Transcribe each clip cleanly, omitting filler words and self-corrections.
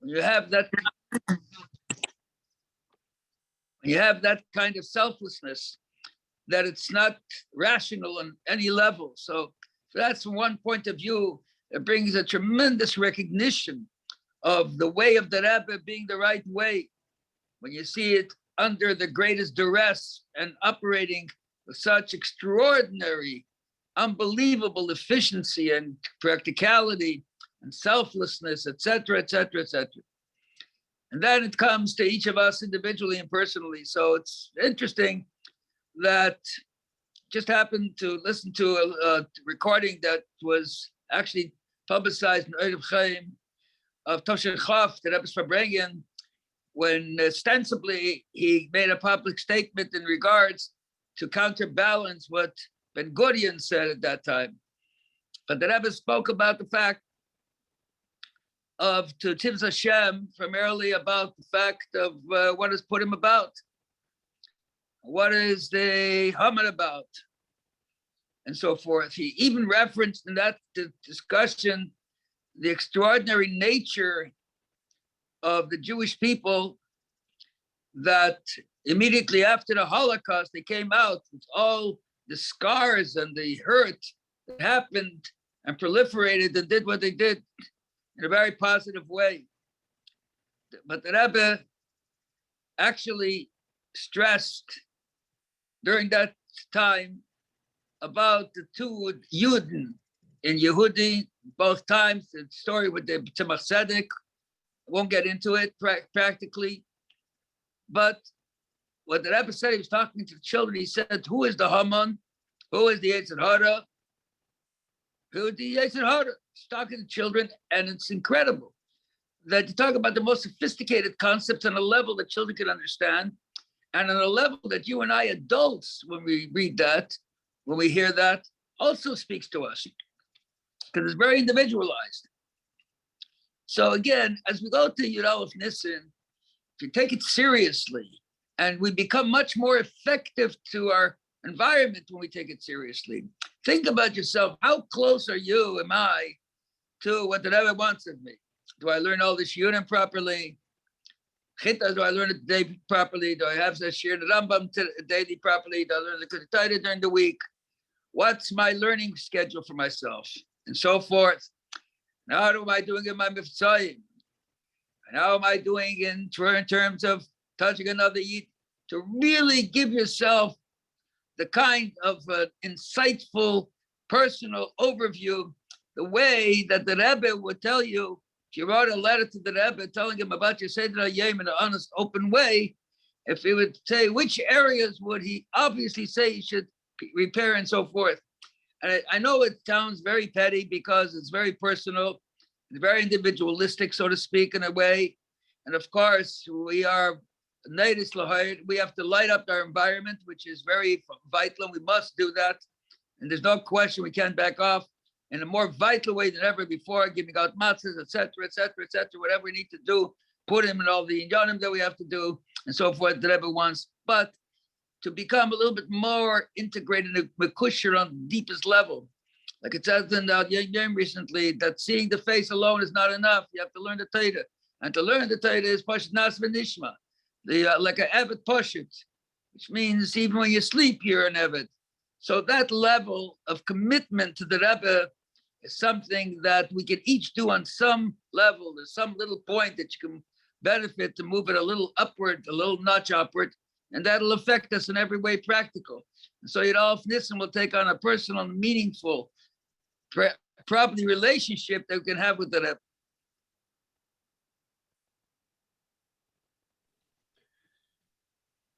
when you have that kind of selflessness, that it's not rational on any level. So that's from one point of view. It brings a tremendous recognition of the way of the Rebbe being the right way. When you see it under the greatest duress and operating with such extraordinary, unbelievable efficiency and practicality and selflessness, etc., etc., etc. And then it comes to each of us individually and personally. So it's interesting that just happened to listen to a recording that was actually publicized in Vechom of Tosher Chof, the Rebbe's Farbrengen, when ostensibly he made a public statement in regards to counterbalance what Ben Gurion said at that time. But the Rebbe spoke about the fact of to Tivz Hashem, primarily about the fact of what has put him about. What is the Haman about? And so forth. He even referenced in that discussion the extraordinary nature of the Jewish people, that immediately after the Holocaust, they came out with all the scars and the hurt that happened and proliferated and did what they did in a very positive way. But the Rebbe actually stressed during that time about the two Yuden in Yehudi, both times, the story with the Tzemach Tzedek. I won't get into it practically. But what the Rebbe said, he was talking to the children, he said, who is the Haman? Who is the Yetzer Hara? Who is the Yetzer Hara? He's talking to children, and it's incredible that you talk about the most sophisticated concepts on a level that children can understand, and on a level that you and I adults, when we read that, when we hear that, also speaks to us, because it's very individualized. So again, as we go to Yud-Aleph Nissan, if you take it seriously, and we become much more effective to our environment when we take it seriously. Think about yourself. How close am I, to what the Rebbe wants of me? Do I learn all the shiurim properly? Chita, do I learn it daily properly? Do I have the shiur the Rambam daily properly? Do I learn the Kedutaita during the week? What's my learning schedule for myself? And so forth. Now, how am I doing in my miftzayim? And how am I doing in terms of touching another yid? To really give yourself the kind of insightful, personal overview, the way that the Rebbe would tell you, if you wrote a letter to the Rebbe telling him about your Seder HaYom in an honest, open way, if he would say which areas would he obviously say he should repair and so forth. And I know it sounds very petty because it's very personal, very individualistic, so to speak, in a way. And of course, we are natives, we have to light up our environment, which is very vital, and we must do that. And there's no question we can't back off in a more vital way than ever before, giving out matzahs, etc., etc., etc., whatever we need to do, put him in all the inyanim that we have to do, and so forth, the Rebbe wants. But to become a little bit more integrated in the kusher on the deepest level. Like it says in the Yom recently, that seeing the face alone is not enough. You have to learn the Torah. And to learn the Torah is Pashut Nas V'Nishma, like an Evet Pashut, which means even when you sleep, you're an Evet. So that level of commitment to the Rebbe is something that we can each do on some level. There's some little point that you can benefit to move it a little upward, a little notch upward, and that'll affect us in every way practical. And so Yud-Aleph Nissan will take on a personal, meaningful, property relationship that we can have with the Rebbe.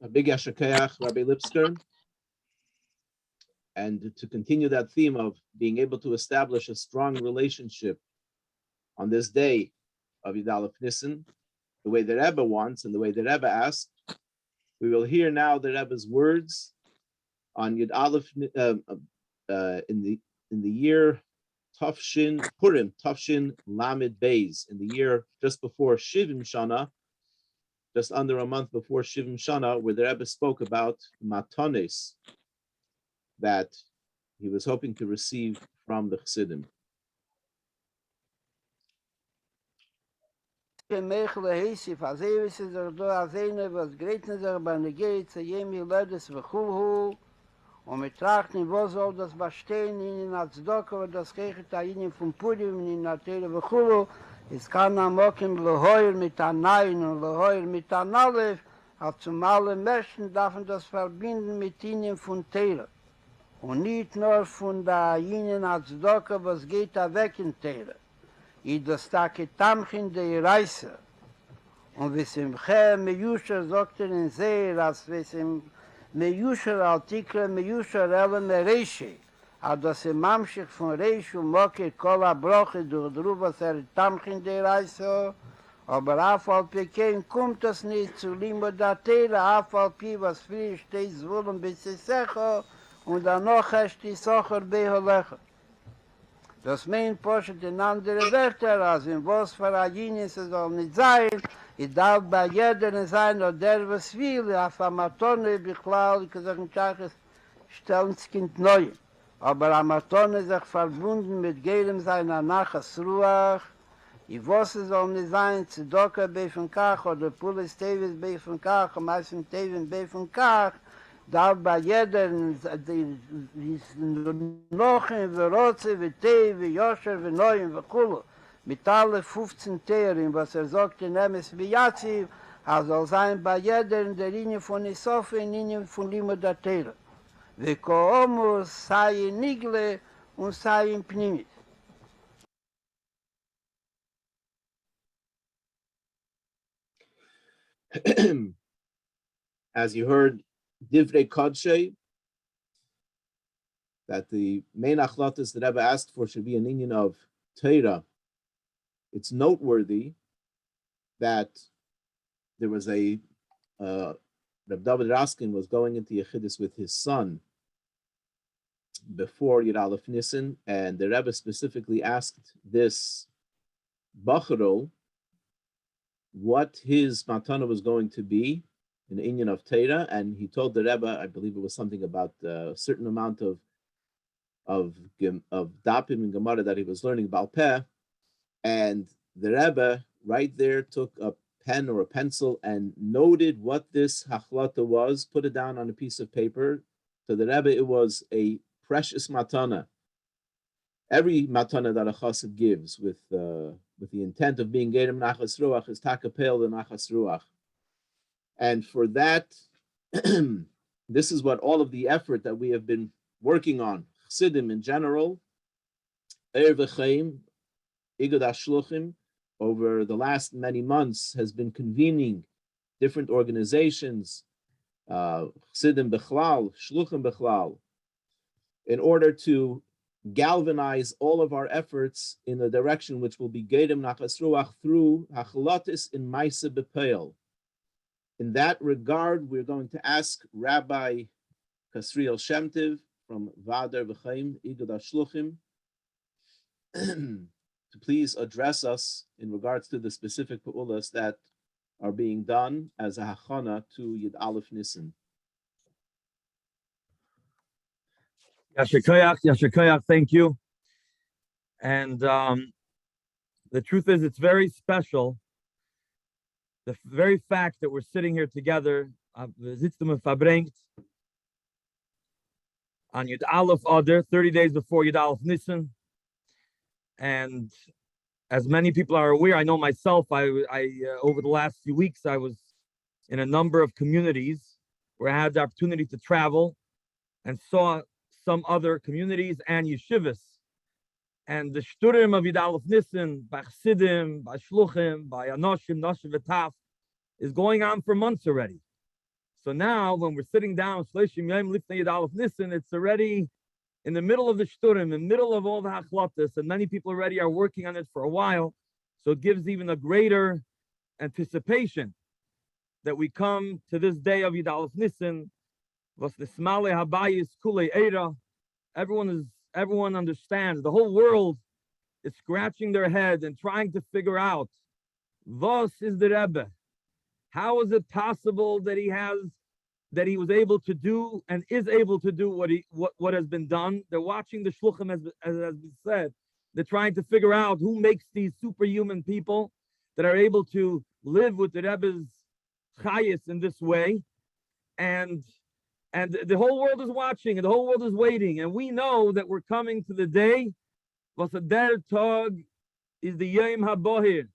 A big Yashakayach, Rabbi Lipskar. And to continue that theme of being able to establish a strong relationship on this day of Yud-Aleph Nissan, the way the Rebbe wants and the way the Rebbe asked, we will hear now the Rebbe's words on Yud-Aleph in the year Tafshin Purim, Tafshin Lamed Beis, in the year just before Shivim Shana, just under a month before Shivim Shana, where the Rebbe spoke about matones that he was hoping to receive from the Chassidim. Mechle Heisif, Azevis is er do Azene, was greatens er bei Negei, Zayemi Ledes Vechulhu, und mit trachten, wo soll das bestehen, in den Azdoko, und das Kechet Ainin von Purim, in den Atere Vechulhu, es kann am Okim Lehoir mit Anayin und Lehoir mit Analef, aber zum alle Menschen darf man das verbinden mit ihnen von Teire. Und nicht nur von der Ainin Azdoko, was geht da weg in Teire. I das Tage Tamchin der Reise. Und wie es im Meyusher sagt in Seher, als wie es im Meyusher Artikel, Meyusher Ellen Reishi, aber das im Mamschich von Reishi und Moke Kola Broche durch Drubas Tamchin der Reise, aber auf Alpikein kommt das nicht zu Limo der Teile, auf Alpi, was früher steht, Zwullen bis Secho, und dann noch hast die Socher Beholecher. Das meint Poshet in andere Wörter, als in was für Aginis es soll nicht sein, ich darf bei jedem sein, oder der was will, auf Amatone, Bichlal, ich kann sagen, Tachis, stellen das Kind neu. Aber Amatone sich verbunden mit jedem seiner Nachas Ruach, ich was es soll nicht sein, Zedoka Beifenkach, oder Pulis Tevis Beifenkach, und meistens Tevin Beifenkach, darf bei jeder Nochen, Verotze, Tei, Yosher, Neuen, Kulu, mit alle 15 Teeren, was sagt in Emes Biyazi, soll sein bei jeder in der Linie von Isofe, in der Linie von Limo der Teere. Vekoomus sei in Nigle und sei in Pnimit. As you heard, Divrei Kodshe, that the main achlatas that Rebbe asked for should be an union of Torah. It's noteworthy that there was Reb David Raskin was going into Yechidus with his son before Yud-Aleph Nissan, and the Rebbe specifically asked this Bacharo what his matana was going to be in the union of Torah, and he told the Rebbe, I believe it was something about a certain amount of Dapim and Gemara that he was learning Baal Peh, and the Rebbe right there took a pen or a pencil and noted what this hachlata was, put it down on a piece of paper. To the Rebbe, it was a precious matana. Every matana that a chassid gives with the intent of being Gedem Nachas Ruach is takapel the Nachas Ruach. And for that, this is what all of the effort that we have been working on, Chassidim in general, Vechom, Igad Ashluchim, over the last many months has been convening different organizations, Chassidim Bechlal, Shluchim Bechlal, in order to galvanize all of our efforts in the direction which will be Gedem Nachas Ruach through Hachalatis in Maisa Bepeil. In that regard, we're going to ask Rabbi Kasriel Shemtiv from Vader Vechom, Igad Ashluchim, to please address us in regards to the specific pa'ulas that are being done as a hachana to Yud-Aleph Nissan. Yasher thank you. And the truth is, it's very special. The very fact that we're sitting here together, on Yud-Aleph Adar, 30 days before Yud-Aleph Nissan. And as many people are aware, I know myself, I over the last few weeks, I was in a number of communities where I had the opportunity to travel and saw some other communities and yeshivas. And the shturim of Yud-Aleph Nissan, by Chassidim, by Shluchim, by Anoshim, Noshim V'Taf, is going on for months already. So now, when we're sitting down, Shleishim Yom Lifnei Yud-Aleph Nissan, it's already in the middle of the shturim, in the middle of all the hachlatas, and many people already are working on it for a while. So it gives even a greater anticipation that we come to this day of Yud-Aleph Nissan. Everyone understands. The whole world is scratching their head and trying to figure out, Vos is the Rebbe. How is it possible that he was able to do and is able to do what has been done? They're watching the shluchim, as has been said. They're trying to figure out who makes these superhuman people that are able to live with the Rebbe's chayis in this way, and the whole world is watching, and the whole world is waiting, and we know that we're coming to the day, was a der Tag is the Yom HaBohir,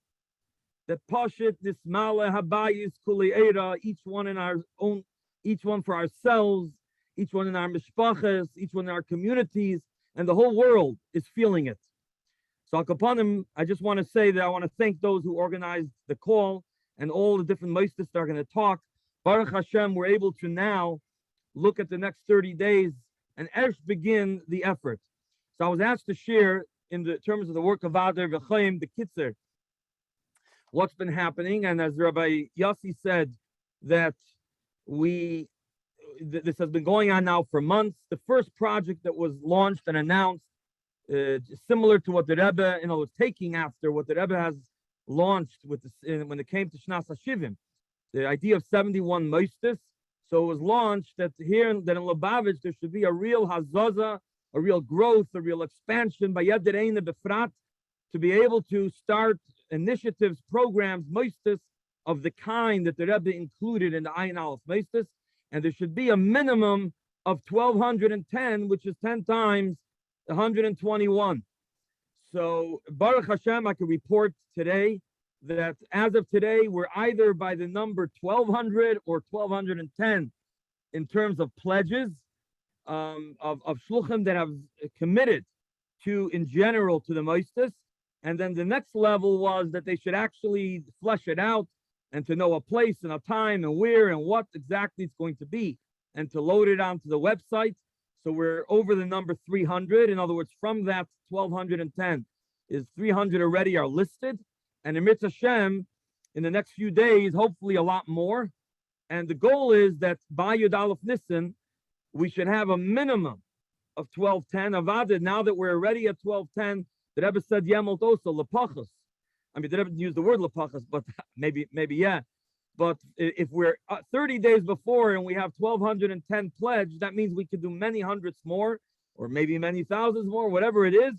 that Pashit this Mala Habayis Kuli Eira, each one in our own, each one for ourselves, each one in our mishpachas, each one in our communities, and the whole world is feeling it. So Akapanim, I just want to say that I want to thank those who organized the call and all the different mosdos that are going to talk. Baruch Hashem, we're able to now look at the next 30 days and begin the effort. So I was asked to share in the terms of the work of Adar Vechom, the Kitzer, what's been happening. And as Rabbi Yossi said, that this has been going on now for months. The first project that was launched and announced, similar to what the Rebbe, was taking after what the Rebbe has launched with when it came to Shnas HaShivim, the idea of 71 mosdos. So it was launched that here in Lubavitch there should be a real hazaza, a real growth, a real expansion by Yad Dereina Befrat, to be able to start initiatives, programs, mosdos of the kind that the Rebbe included in the Yud-Aleph mosdos, and there should be a minimum of 1,210, which is 10 times 121. So Baruch Hashem, I can report today that as of today, we're either by the number 1,200 or 1,210 in terms of pledges of shluchim that have committed to, in general, to the mosdos. And then the next level was that they should actually flesh it out and to know a place and a time and where and what exactly it's going to be, and to load it onto the website. So we're over the number 300. In other words, from that 1,210 is 300 already are listed. And in Mitzvah Hashem, in the next few days, hopefully a lot more. And the goal is that by Yud-Aleph Nissan, we should have a minimum of 1,210. Avad, now that we're already at 1,210, the Rebbe said, Yemot also, lepachas. I mean, the Rebbe didn't use the word lepachas, but maybe, yeah. But if we're 30 days before and we have 1,210 pledged, that means we could do many hundreds more, or maybe many thousands more, whatever it is.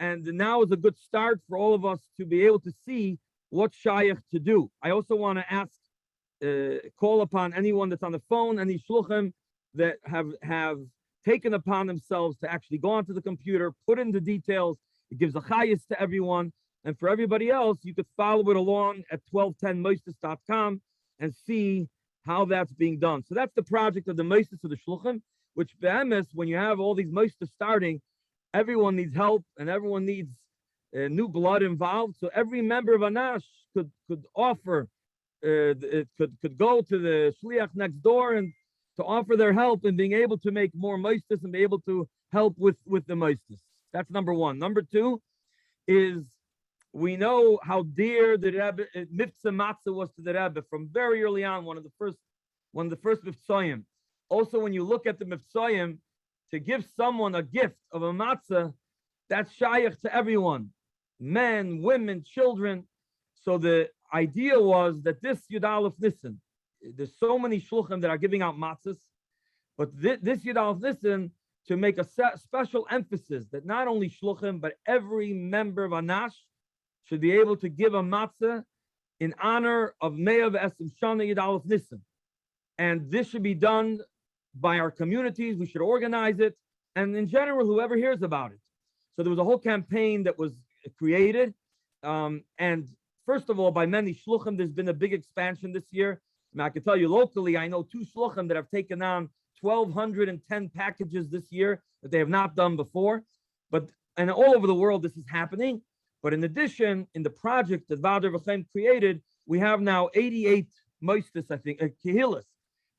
And now is a good start for all of us to be able to see what shayach to do. I also want to ask, call upon anyone that's on the phone, any shluchim that have taken upon themselves to actually go onto the computer, put in the details. It gives a chayis to everyone. And for everybody else, you could follow it along at 1210mosdos.com and see how that's being done. So that's the project of the mosdos of the shluchim, which be'emes, when you have all these mosdos starting, everyone needs help and everyone needs new blood involved. So every member of Anash could offer, could go to the shliach next door and to offer their help in being able to make more mosdos and be able to help with the mosdos. That's number one. Number two is, we know how dear the Rebbe, Mivtza Matzah was to the Rebbe from very early on, one of the first Mivtzayim. Also, when you look at the Mivtzayim, to give someone a gift of a matzah, that's shayach to everyone, men, women, children. So the idea was that this Yud-Aleph Nissan, there's so many shluchim that are giving out matzahs, but this Yud-Aleph Nissan, to make a special emphasis that not only shluchim, but every member of Anash should be able to give a matzah in honor of Me'ah V'Esrim Shana Yud-Aleph Nissan. And this should be done by our communities. We should organize it, and in general, whoever hears about it. So there was a whole campaign that was created, and first of all, by many shluchim, there's been a big expansion this year. I mean, I can tell you locally, I know 2 shluchim that have taken on 1,210 packages this year that they have not done before. And all over the world, this is happening. But in addition, in the project that Adar Vechom created, we have now 88 mosdos, I think, kehillas,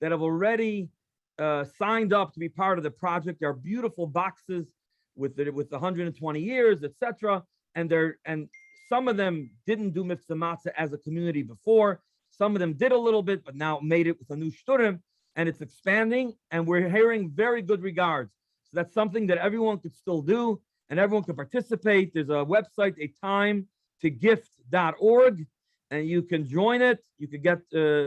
that have already signed up to be part of the project. There are beautiful boxes with 120 years, etc. And some of them didn't do Mitzvah Matzah as a community before. Some of them did a little bit, but now made it with a new shturim, and it's expanding. And we're hearing very good regards. So that's something that everyone could still do, and everyone can participate. There's a website, atimetogift.org, and you can join it. You can get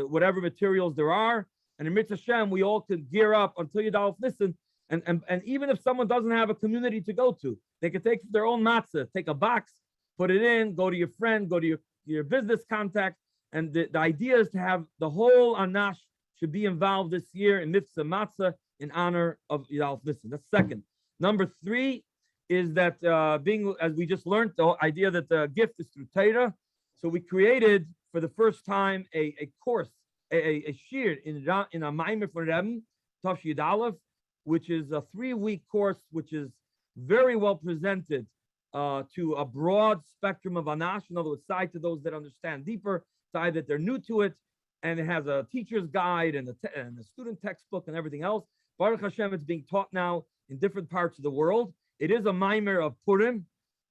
whatever materials there are. And in Mitzvah Hashem, we all could gear up until Yud-Aleph Nissan. And even if someone doesn't have a community to go to, they could take their own matzah, take a box, put it in, go to your friend, go to your business contacts. And the idea is to have the whole Anash should be involved this year in Mitzvah Matzah in honor of Yud-Aleph Nissan. That's second. Number 3 is that being, as we just learned, the idea that the gift is through Torah. So we created for the first time a course, a shir in a Maimer for Rebbe, Tav Yud-Aleph, which is a 3-week course, which is very well presented to a broad spectrum of Anash. In other words, side to those that understand deeper, side that they're new to it, and it has a teacher's guide and a student textbook and everything else. Baruch Hashem, it's being taught now in different parts of the world. It is a Maimer of Purim,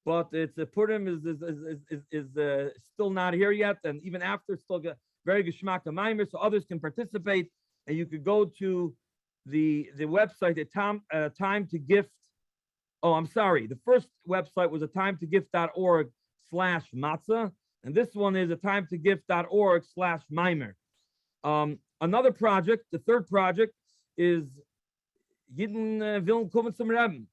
but Purim is still not here yet, and even after, it's still very geschmack of Maimer, so others can participate. And you could go to the website at time to gift. Oh, I'm sorry. The first website was a timetogift.org/matzah, and this one is a timetogift.org/Maimer. Another project, the third project, is Yidden Viln Kuven zum Rebbe.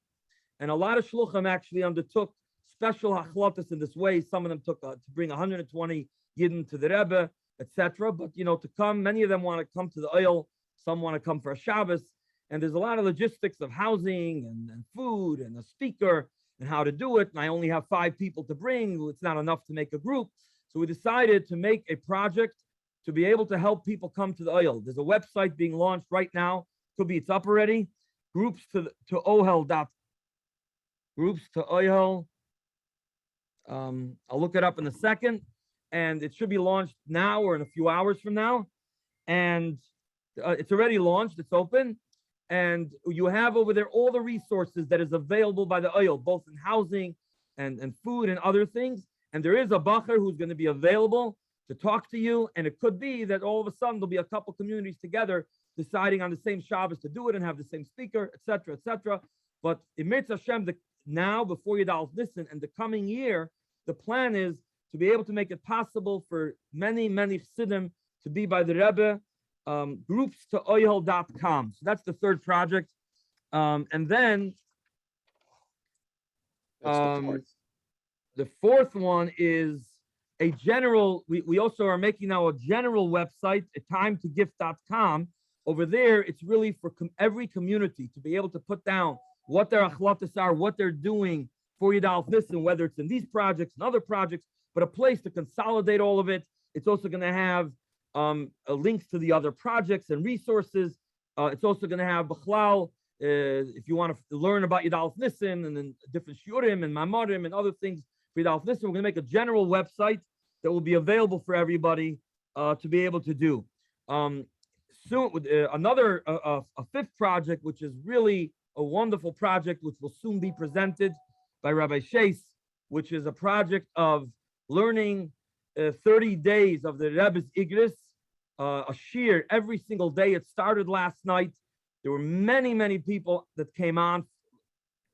And a lot of shluchim actually undertook special hachlotas in this way. Some of them took to bring 120 Yidden to the Rebbe, etc. But to come, many of them want to come to the oil. Some want to come for a Shabbos. And there's a lot of logistics of housing and food and a speaker and how to do it. And I only have 5 people to bring. It's not enough to make a group. So we decided to make a project to be able to help people come to the oil. There's a website being launched right now. Could be it's up already. Groups to Ohel. I'll look it up in a second, and it should be launched now or in a few hours from now. And it's already launched. It's open, and you have over there all the resources that is available by the oil, both in housing and food and other things. And there is a bacher who's going to be available to talk to you. And it could be that all of a sudden there'll be a couple communities together deciding on the same Shabbos to do it and have the same speaker, etc., etc. But in Mitzvah Hashem, now before Yud-Aleph Nissan and the coming year, the plan is to be able to make it possible for many, many Chassidim to be by the Rebbe, groups to oyel.com. So that's the third project. And then the fourth one is a general, we also are making now a general website, a timetogift.com. Over there, it's really for every community to be able to put down what their achlatas are, what they're doing for Yud-Aleph Nissan, whether it's in these projects and other projects, but a place to consolidate all of it. It's also going to have links to the other projects and resources. It's also going to have Bechlal, if you want to learn about Yud-Aleph Nissan and then different shiurim and mamorim and other things for Yud-Aleph Nissan. We're going to make a general website that will be available for everybody to be able to do. Soon, with another a fifth project, which is really a wonderful project, which will soon be presented by Rabbi Shais, which is a project of learning 30 days of the Rebbe's Igris, a shir every single day. It started last night. There were many, many people that came on,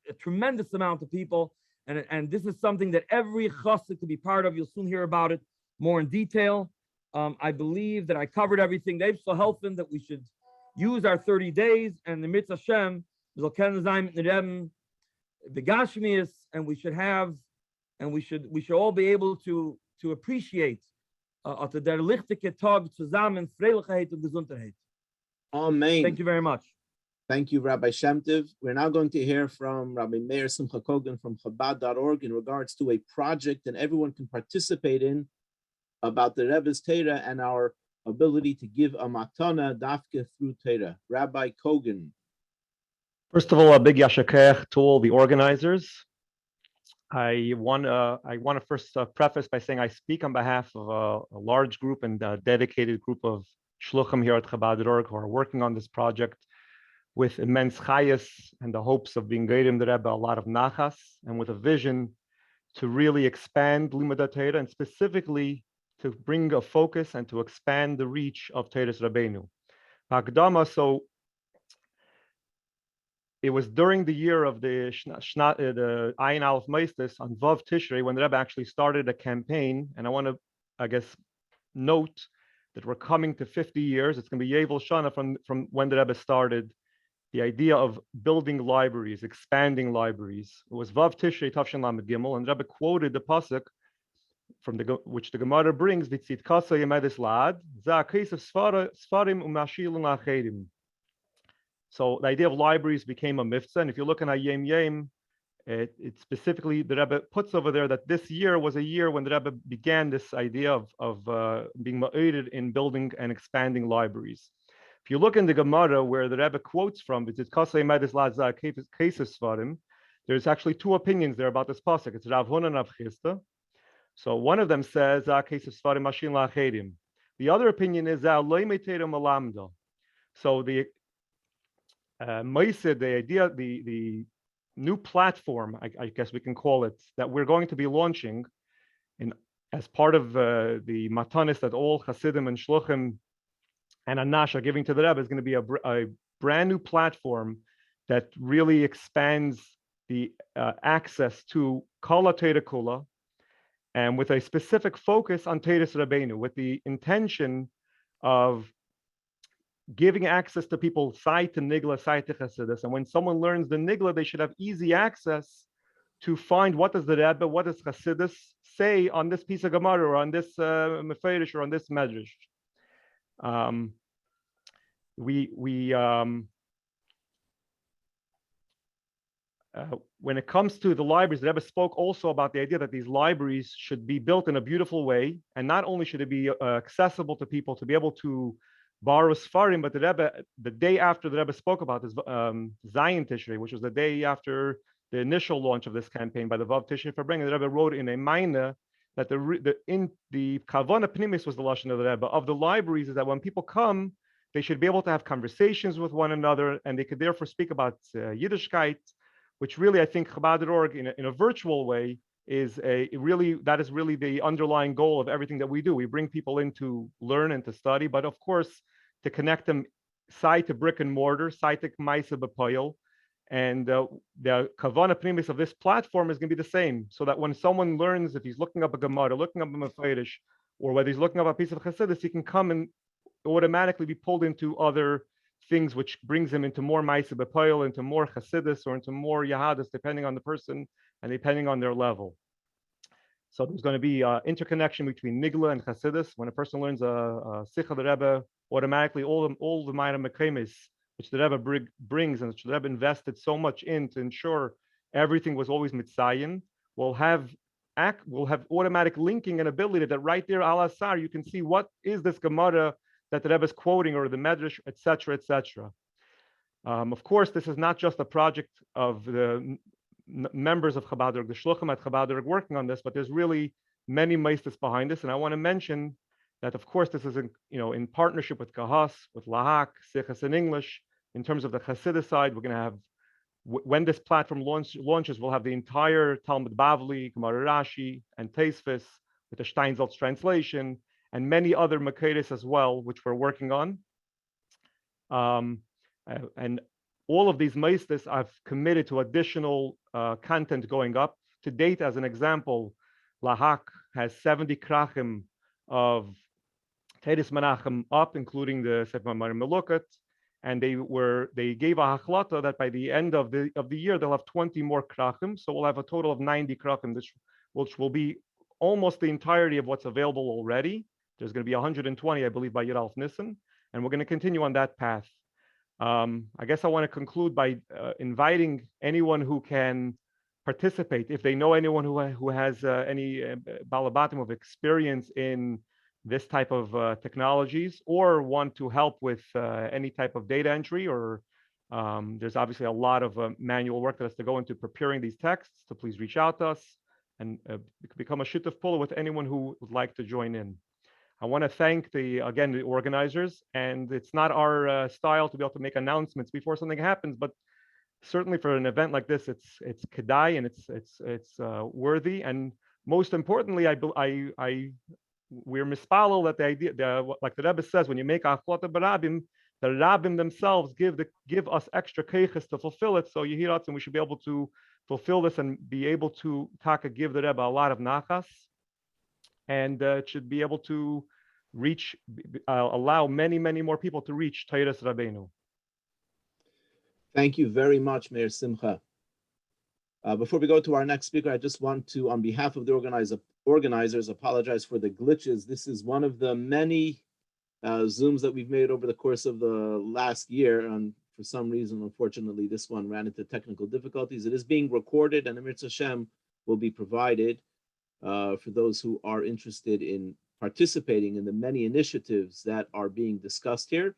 a tremendous amount of people. And this is something that every chassid could be part of. You'll soon hear about it more in detail. I believe that I covered everything. They've so helping that we should use our 30 days and the Mitzvah Hashem, and we should have, and we should all be able to appreciate der lichtige Tag zusammen, Freiligkeit und Gesundheit. Amen. Thank you very much. Thank you, Rabbi Shem Tov. We're now going to hear from Rabbi Meir Simcha Kogan from Chabad.org in regards to a project that everyone can participate in about the Rebbe's Torah and our ability to give a matana dafke through Torah. Rabbi Kogan. First of all, a big yashakech to all the organizers. I want to first preface by saying I speak on behalf of a large group and a dedicated group of shluchim here at Chabad.org who are working on this project with immense chayas and the hopes of being geirim the Rebbe a lot of nachas, and with a vision to really expand Limud Torah and specifically to bring a focus and to expand the reach of Torah's Rabbeinu. Hakdama, so it was during the year of the Ayin Aleph mosdos on Vav Tishrei when the Rebbe actually started a campaign, and I want to, I guess, note that we're coming to 50 years. It's going to be Yovel Shana from when the Rebbe started the idea of building libraries, expanding libraries. It was Vav Tishrei Tafshin Lamed Gimel, and the Rebbe quoted the pasuk which the Gemara brings, Vitzit Kasa Yemedis Lad, Za a case of Sfarim Umashilun Achedim. So the idea of libraries became a mitzvah, and if you look in Hayem Yem, it specifically, the Rebbe puts over there that this year was a year when the Rebbe began this idea of being ma'oded in building and expanding libraries. If you look in the Gemara where the Rebbe quotes from, there's actually two opinions there about this pasuk. It's Rav Huna and Rav Chisda. So one of them says, the other opinion is, so the idea, the new platform, I guess we can call it, that we're going to be launching as part of the matanis that all Chassidim and Shluchim and Anash are giving to the Rebbe, is going to be a brand new platform that really expands the access to Kala Teira Kula, and with a specific focus on Teiras Rabbeinu, with the intention of giving access to people side to Nigla, side to Chassidus. And when someone learns the Nigla, they should have easy access to find what does the Rebbe, what does Chassidus say on this piece of Gemara, or on this Meferish, or on this Medrash. When it comes to the libraries, the Rebbe spoke also about the idea that these libraries should be built in a beautiful way, and not only should it be accessible to people to be able to borrow Sfarim, but the Rebbe, the day after the Rebbe spoke about this, Zion Tishrei, which was the day after the initial launch of this campaign by the Vav Tishrei for bringing, the Rebbe wrote in a Maina that the Kavana Pnimis was the lashon of the Rebbe of the libraries, is that when people come, they should be able to have conversations with one another, and they could therefore speak about Yiddishkeit, which really, I think Chabad.org in a virtual way is that is really the underlying goal of everything that we do. We bring people in to learn and to study, but of course to connect them side to brick and mortar, side to Maisa B'Poyel, and the Kavana Pnimis of this platform is going to be the same, so that when someone learns, if he's looking up a Gemara, looking up a Meferish, or whether he's looking up a piece of Chassidus, he can come and automatically be pulled into other things, which brings him into more Maisa B'Poyel, into more Chassidus, or into more Yahadis, depending on the person and depending on their level. So there's going to be interconnection between Nigla and Chassidus. When a person learns a Sikha the Rebbe, automatically all the Ma'ira Mekemis, which the Rebbe brings, and which the Rebbe invested so much in to ensure everything was always mitzayin, will have automatic linking and ability that right there, al asar, you can see what is this Gemara that the Rebbe is quoting, or the Medrash, etc., etc. Of course, this is not just a project of the members of Chabad.org, the Shluchim at Chabad.org working on this, but there's really many mosdos behind this. And I want to mention that, of course, this is in partnership with Kahas, with Lahak, Sichas in English. In terms of the Chassidus side, we're going to have, when this platform launches, we'll have the entire Talmud Bavli, Gemara Rashi, and Teisfis with the Steinsaltz translation, and many other Makeres as well, which we're working on. And all of these mosdos I've committed to additional content going up. To date, as an example, Lahak has 70 krachim of Teres Menachem up, including the Sefer Marim Melukat, and they gave a hachlata that by the end of the year they'll have 20 more krachim, so we'll have a total of 90 krachim, which will be almost the entirety of what's available already. There's going to be 120, I believe, by Yud-Aleph Nissan, and we're going to continue on that path. I guess I want to conclude by inviting anyone who can participate, if they know anyone who has any balabatim of experience in this type of technologies, or want to help with any type of data entry, or there's obviously a lot of manual work that has to go into preparing these texts, so please reach out to us and become a shutaf pula with anyone who would like to join in. I want to thank the organizers, and it's not our style to be able to make announcements before something happens, but certainly for an event like this, it's kedai, and it's worthy. And most importantly, we're mispalel that the idea, like the Rebbe says, when you make achlata barabim, the rabbim themselves give us extra keiches to fulfill it. So Yehiratz, and we should be able to fulfill this and be able to give the Rebbe a lot of nachas, and it should be able to reach, allow many more people to reach Teiras Rabbeinu. Thank you very much, Meir Simcha. Before we go to our next speaker, I just want to, on behalf of the organizers apologize for the glitches. This is one of the many Zooms that we've made over the course of the last year. And for some reason, unfortunately, this one ran into technical difficulties. It is being recorded, and Amir Hashem will be provided for those who are interested in participating in the many initiatives that are being discussed here.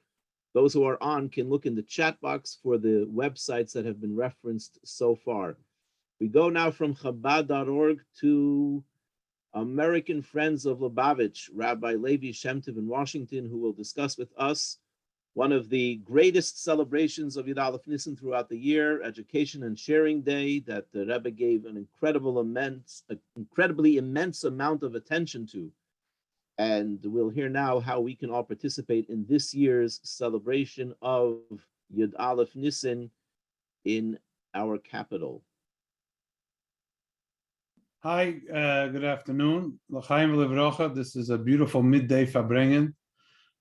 Those who are on can look in the chat box for the websites that have been referenced so far. We go now from Chabad.org to American Friends of Lubavitch, Rabbi Levi Shem Tov in Washington, who will discuss with us one of the greatest celebrations of Yud-Aleph Nissan throughout the year, Education and Sharing Day, that the Rebbe gave an incredibly immense amount of attention to. And we'll hear now how we can all participate in this year's celebration of Yud-Aleph Nissan in our capital. Hi, good afternoon. L'chaim v'levrocha. This is a beautiful midday farbrengen.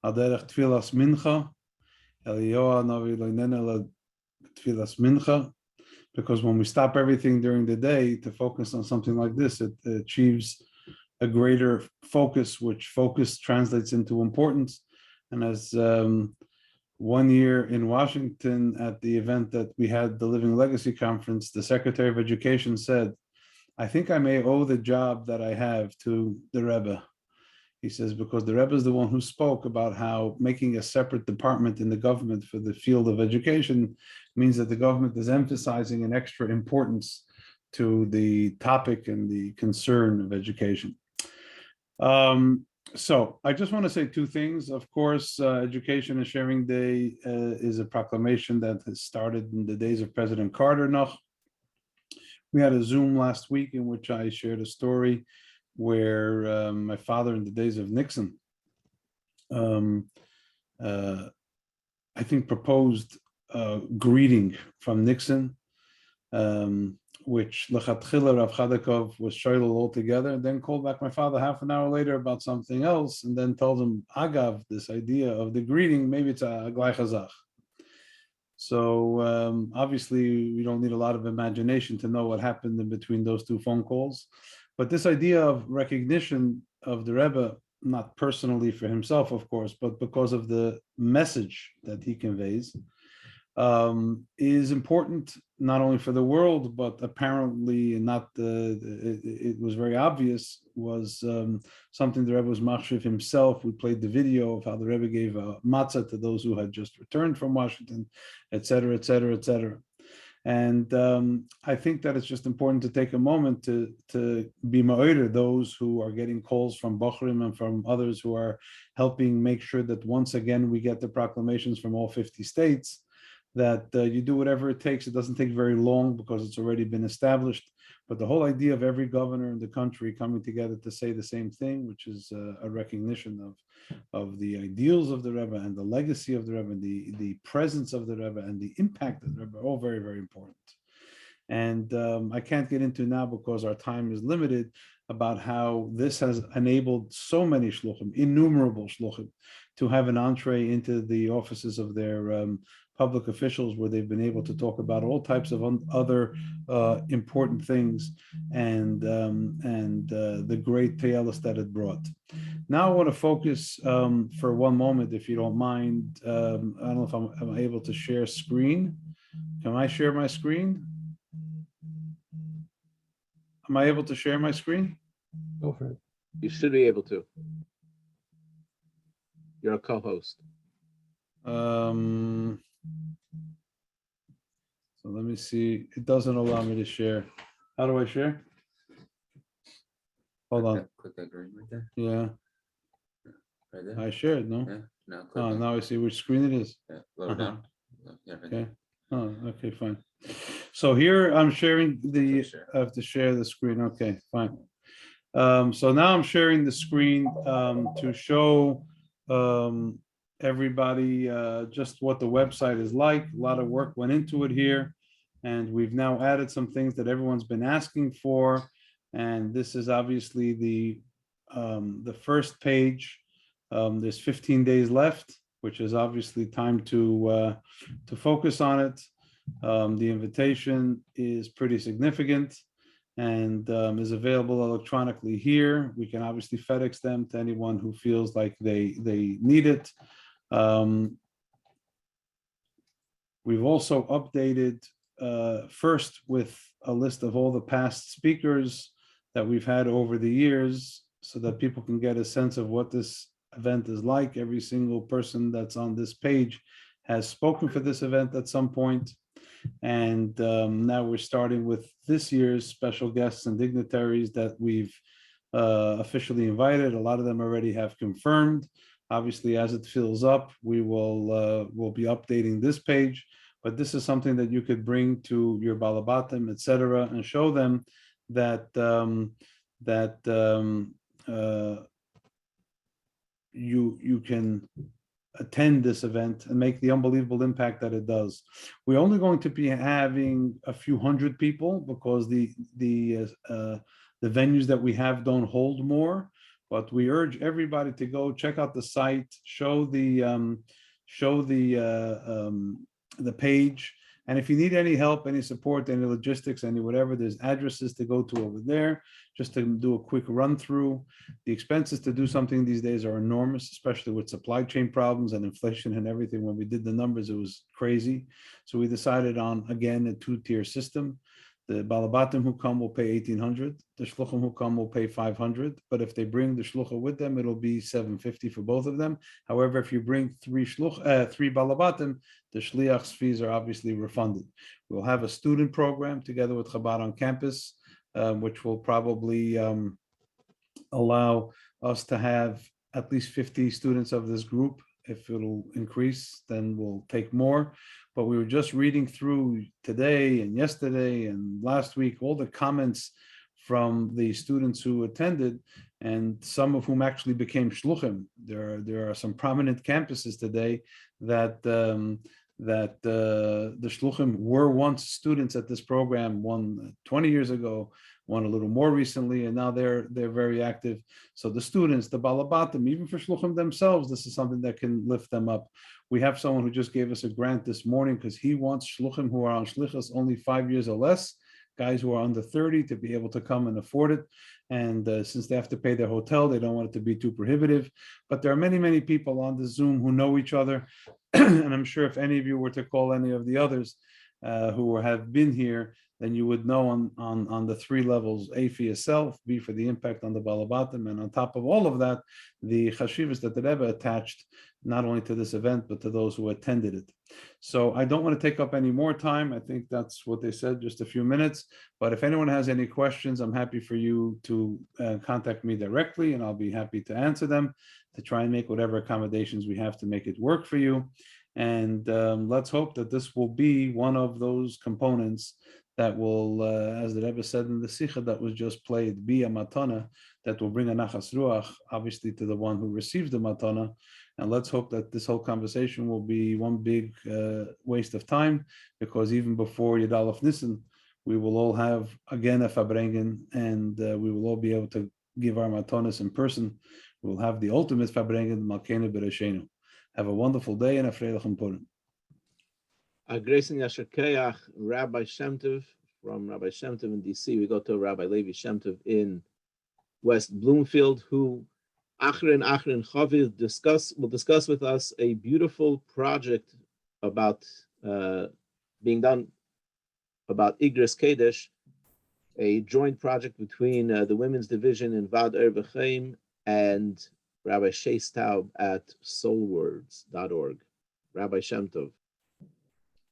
Al derech tfilas mincha. Eliyahu Navi lo'inena tfilas mincha. Because when we stop everything during the day to focus on something like this, it achieves a greater focus, which focus translates into importance. And as 1 year in Washington at the event that we had, the Living Legacy Conference, the Secretary of Education said, I think I may owe the job that I have to the Rebbe. He says, because the Rebbe is the one who spoke about how making a separate department in the government for the field of education means that the government is emphasizing an extra importance to the topic and the concern of education. So I just want to say two things. Of course, Education and Sharing Day is a proclamation that has started in the days of President Carter. We had a Zoom last week in which I shared a story where my father in the days of Nixon, I think proposed a greeting from Nixon, which Lechatchila Rav Chadakov was shoylel altogether, and then called back my father half an hour later about something else, and then told him, Agav, this idea of the greeting, maybe it's a Glai Chazach. So obviously, we don't need a lot of imagination to know what happened in between those two phone calls. But this idea of recognition of the Rebbe, not personally for himself, of course, but because of the message that he conveys, is important not only for the world, but apparently it was very obvious, was something the Rebbe was machshiv himself. We played the video of how the Rebbe gave a matzah to those who had just returned from Washington, et cetera, et cetera, et cetera. And I think that it's just important to take a moment to be ma'oder those who are getting calls from Bochrim and from others who are helping make sure that once again we get the proclamations from all 50 states, that you do whatever it takes. It doesn't take very long because it's already been established. But the whole idea of every governor in the country coming together to say the same thing, which is a recognition of the ideals of the Rebbe and the legacy of the Rebbe, the presence of the Rebbe and the impact of the Rebbe, all very, very important. And I can't get into now because our time is limited about how this has enabled so many shluchim, innumerable shluchim, to have an entree into the offices of their public officials, where they've been able to talk about all types of other important things and the great te'elos that it brought. Now I want to focus for one moment, if you don't mind. I don't know if I'm able to share screen. Can I share my screen? Am I able to share my screen? Go for it. You should be able to. You're a co-host. So let me see. It doesn't allow me to share. How do I share? Hold on. Click that green right there. Yeah, Right there. I shared. No. Yeah. Now click. Oh, now I see which screen it is. Yeah. Lower down. Yeah. Right Okay. Oh, okay, fine. So here I'm sharing the. Share. I have to share the screen. Okay, fine. So now I'm sharing the screen to show everybody just what the website is like. A lot of work went into it here, and we've now added some things that everyone's been asking for. And this is obviously the first page. There's 15 days left, which is obviously time to focus on it. The invitation is pretty significant. and is available electronically here. We can obviously FedEx them to anyone who feels like they need it. We've also updated first with a list of all the past speakers that we've had over the years so that people can get a sense of what this event is like. Every single person that's on this page has spoken for this event at some point. And now we're starting with this year's special guests and dignitaries that we've officially invited. A lot of them already have confirmed. Obviously, as it fills up, we'll be updating this page. But this is something that you could bring to your balabatim, etc., and show them that you can attend this event and make the unbelievable impact that it does. We're only going to be having a few hundred people because the venues that we have don't hold more. But we urge everybody to go check out the site, show the page, and if you need any help, any support, any logistics, any whatever, there's addresses to go to over there, just to do a quick run through. The expenses to do something these days are enormous, especially with supply chain problems and inflation and everything. When we did the numbers, it was crazy. So we decided on, again, a two-tier system. The balabatim who come will pay $1,800. The shluchim who come will pay $500. But if they bring the shlucha with them, it'll be $750 for both of them. However, if you bring three balabatim, the shliach's fees are obviously refunded. We'll have a student program together with Chabad on campus, which will probably allow us to have at least 50 students of this group. If it'll increase, then we'll take more. But we were just reading through today and yesterday and last week all the comments from the students who attended, and some of whom actually became shluchim. There are some prominent campuses today that the shluchim were once students at this program, one 20 years ago, one a little more recently, and now they're very active. So the students, the balabatim, even for shluchim themselves, this is something that can lift them up. We have someone who just gave us a grant this morning because he wants shluchim who are on shlichus only 5 years or less, guys who are under 30, to be able to come and afford it. And since they have to pay their hotel, they don't want it to be too prohibitive. But there are many, many people on the Zoom who know each other. And I'm sure if any of you were to call any of the others who have been here, then you would know on the three levels: A for yourself, B for the impact on the balabatim, and on top of all of that, the chashivas that the Rebbe attached not only to this event, but to those who attended it. So I don't want to take up any more time. I think that's what they said, just a few minutes. But if anyone has any questions, I'm happy for you to contact me directly, and I'll be happy to answer them, to try and make whatever accommodations we have to make it work for you. And let's hope that this will be one of those components that will, as the Rebbe said in the Sikha that was just played, be a matana that will bring a nachas ruach, obviously, to the one who receives the matana. And let's hope that this whole conversation will be one big waste of time, because even before Yud-Aleph Nissan, we will all have again a fabrengen, and we will all be able to give our matanas in person. We will have the ultimate fabrengen, Malkeinu Bereshenu. Have a wonderful day and a freilichen Purim. Grace and Yasher Keach, Rabbi Shem Tov, from Rabbi Shem Tov in DC. We go to Rabbi Levi Shem Tov in West Bloomfield, who Achrin Chaviv will discuss with us a beautiful project about being done about Igros Kodesh, a joint project between the Women's Division in Vad Vechom and Rabbi Shea Staub at soulwords.org. Rabbi Shem Tov.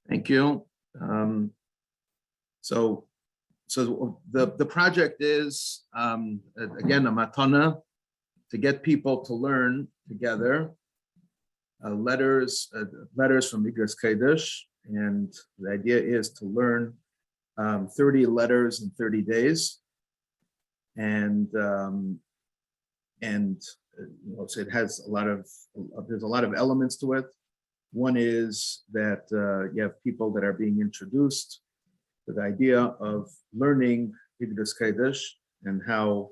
Thank you. So the project is, again, a matana to get people to learn together letters from Igros Kodesh, and the idea is to learn 30 letters in 30 days, and so it has there's a lot of elements to it. One is that you have people that are being introduced to the idea of learning Igros Kodesh and how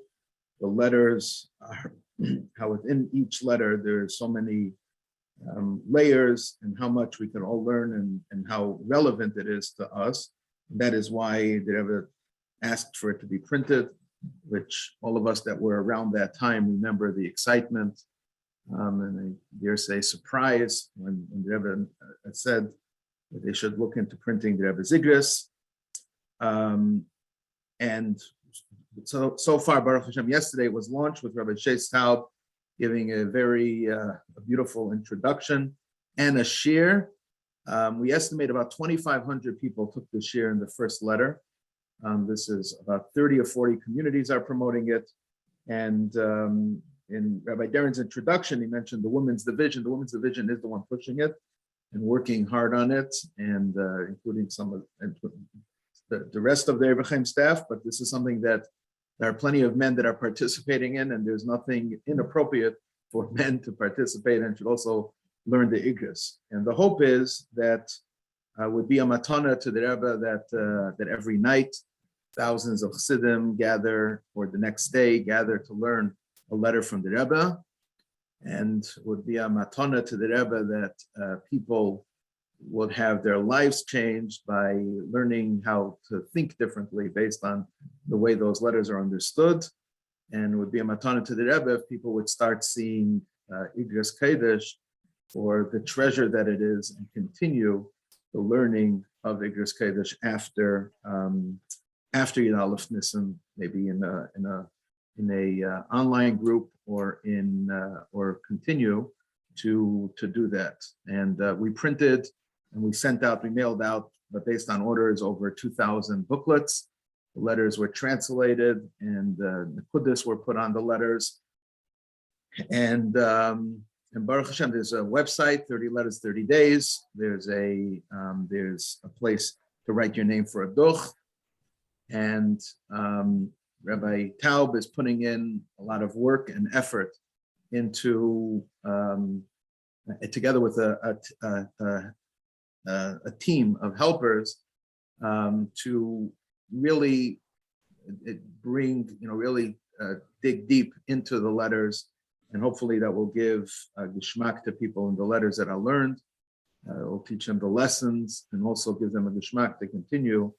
the letters are, how within each letter there's so many layers, and how much we can all learn, and how relevant it is to us. And that is why the Rebbe asked for it to be printed, which all of us that were around that time remember the excitement and I dare say surprise when the Rebbe said that they should look into printing the Rebbe Zigris. And so far, Baruch Hashem, yesterday it was launched with Rabbi Shais Taub giving a very beautiful introduction and a shir. We estimate about 2,500 people took the shir in the first letter. This is about 30 or 40 communities are promoting it. And in Rabbi Darren's introduction, he mentioned the women's division. The women's division is the one pushing it and working hard on it, and including some of the rest of the Vechom staff. But this is something that there are plenty of men that are participating in, and there's nothing inappropriate for men to participate and should also learn the Igros. And the hope is that would be a matana to the Rebbe that every night thousands of Chassidim gather, or the next day gather to learn a letter from the Rebbe, and would be a matana to the Rebbe that people would have their lives changed by learning how to think differently based on the way those letters are understood, and would be a matana to the Rebbe if people would start seeing Igros Kodesh for the treasure that it is, and continue the learning of Igros Kodesh after Yud-Aleph Nissan, maybe in a online group or continue to do that. And we printed and we sent out, we mailed out, but based on orders, over 2,000 booklets. The letters were translated, and the Kudus were put on the letters. And Baruch Hashem, there's a website, 30 Letters, 30 Days. There's a place to write your name for a duch. And Rabbi Taub is putting in a lot of work and effort into, together with a team of helpers, to really bring, dig deep into the letters, and hopefully that will give geschmack to people in the letters that are learned. It will teach them the lessons and also give them a geschmack to continue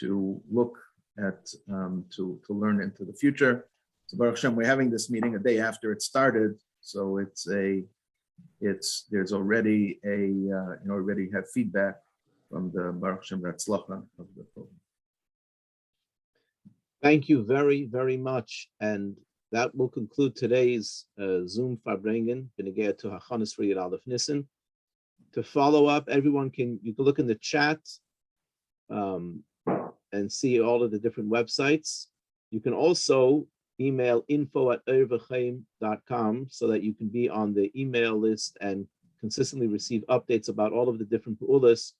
to look at, to learn into the future. So Baruch Hashem, we're having this meeting a day after it started, so there's already already have feedback from the Baruch Hashem Ratzlacha of the program. Thank you very, very much. And that will conclude today's Zoom Farbrengen, Benegea to Hachana for Yud-Aleph Nissan. To follow up, you can look in the chat and see all of the different websites. You can also email info@oirvechom.com so that you can be on the email list and consistently receive updates about all of the different pu'ulas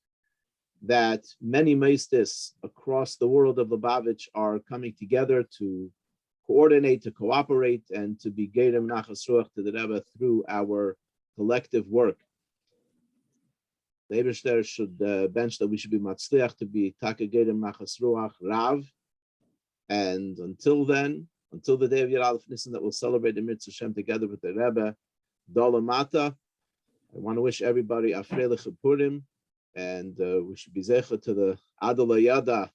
that many mosdos across the world of Lubavitch are coming together to coordinate, to cooperate, and to be geirem nachas ruach to the Rebbe through our collective work. The Eibishter should bench that we should be matzliach to be taka geirem nachas ruach rav. And until then, until the day of Yud-Aleph Nissan that we'll celebrate the Mitzvah Shem together with the Rebbe, Dolamata, I want to wish everybody a freilich Purim, and we should be zecha to the Adala Yada,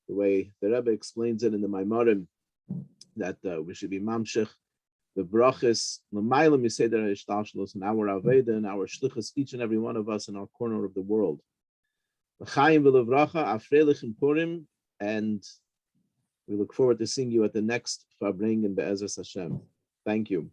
the way the Rebbe explains it in the Maimarim, that we should be mamshech the brachas l'maylam yiseder ha'ishtalshalos in our aveda and our shlichus, each and every one of us in our corner of the world. L'chaim v'levracha afreilich Purim, and we look forward to seeing you at the next Farbrengen Be'ezras Hashem. Thank you.